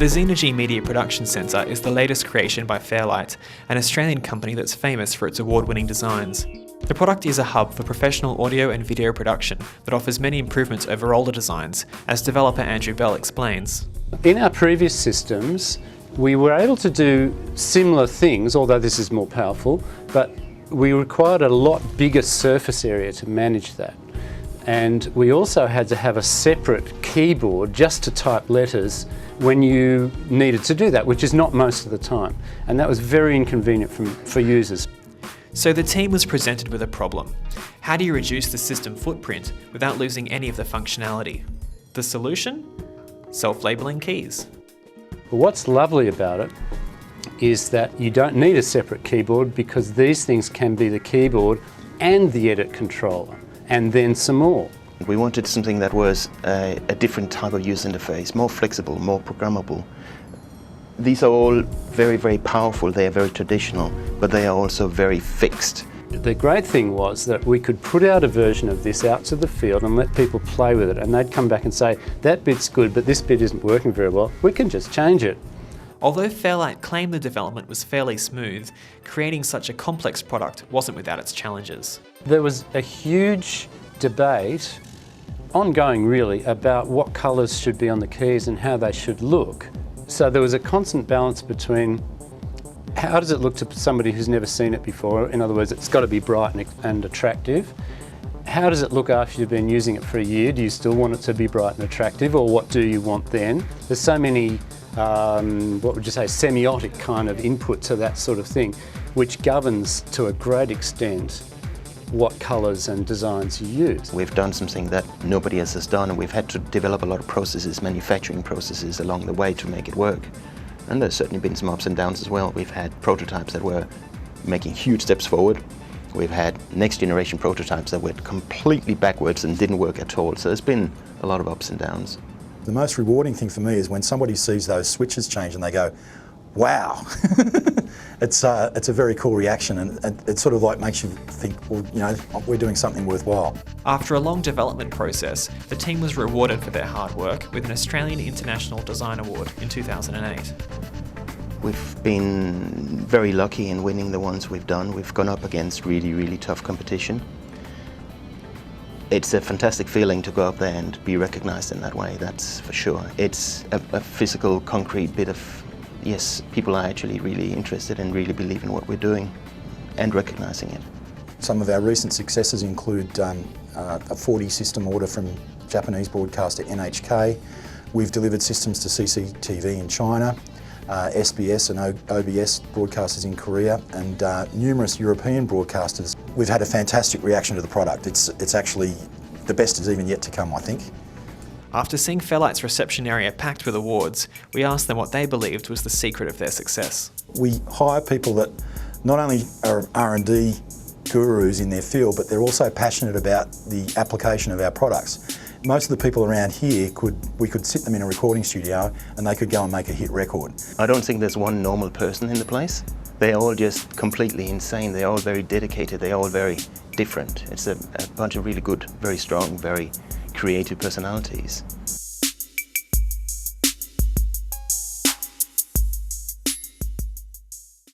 The Xynergi Media Production Centre is the latest creation by Fairlight, an Australian company that's famous for its award-winning designs. The product is a hub for professional audio and video production that offers many improvements over older designs, as developer Andrew Bell explains. In our previous systems, we were able to do similar things, although this is more powerful, but we required a lot bigger surface area to manage that. And we also had to have a separate keyboard just to type letters when you needed to do that, which is not most of the time. And that was very inconvenient for users. So the team was presented with a problem. How do you reduce the system footprint without losing any of the functionality? The solution? Self-labelling keys. What's lovely about it is that you don't need a separate keyboard because these things can be the keyboard and the edit controller, and then some more. We wanted something that was a different type of user interface, more flexible, more programmable. These are all very, very powerful, they are very traditional, but they are also very fixed. The great thing was that we could put out a version of this out to the field and let people play with it, and they'd come back and say, that bit's good, but this bit isn't working very well. We can just change it. Although Fairlight claimed the development was fairly smooth, creating such a complex product wasn't without its challenges. There was a huge debate, ongoing really, about what colours should be on the keys and how they should look. So there was a constant balance between how does it look to somebody who's never seen it before? In other words, it's got to be bright and attractive. How does it look after you've been using it for a year? Do you still want it to be bright and attractive, or what do you want then? There's so many, what would you say, semiotic kind of input to that sort of thing, which governs to a great extent what colours and designs you use. We've done something that nobody else has done, and we've had to develop a lot of processes, manufacturing processes along the way to make it work. And there's certainly been some ups and downs as well. We've had prototypes that were making huge steps forward. We've had next generation prototypes that went completely backwards and didn't work at all. So there's been a lot of ups and downs. The most rewarding thing for me is when somebody sees those switches change and they go, wow. It's a very cool reaction, and it sort of like makes you think, well, you know, we're doing something worthwhile. After a long development process, the team was rewarded for their hard work with an Australian International Design Award in 2008. We've been very lucky in winning the ones we've done. We've gone up against really, really tough competition. It's a fantastic feeling to go up there and be recognised in that way, that's for sure. It's a physical, concrete bit of, yes, people are actually really interested and really believe in what we're doing and recognising it. Some of our recent successes include a 40 system order from Japanese broadcaster NHK. We've delivered systems to CCTV in China, SBS and OBS broadcasters in Korea, and numerous European broadcasters. We've had a fantastic reaction to the product. It's actually, the best is even yet to come, I think. After seeing Fairlight's reception area packed with awards, we asked them what they believed was the secret of their success. We hire people that not only are R&D gurus in their field, but they're also passionate about the application of our products. Most of the people around here, we could sit them in a recording studio and they could go and make a hit record. I don't think there's one normal person in the place. They're all just completely insane. They're all very dedicated. They're all very different. It's a bunch of really good, very strong, very creative personalities.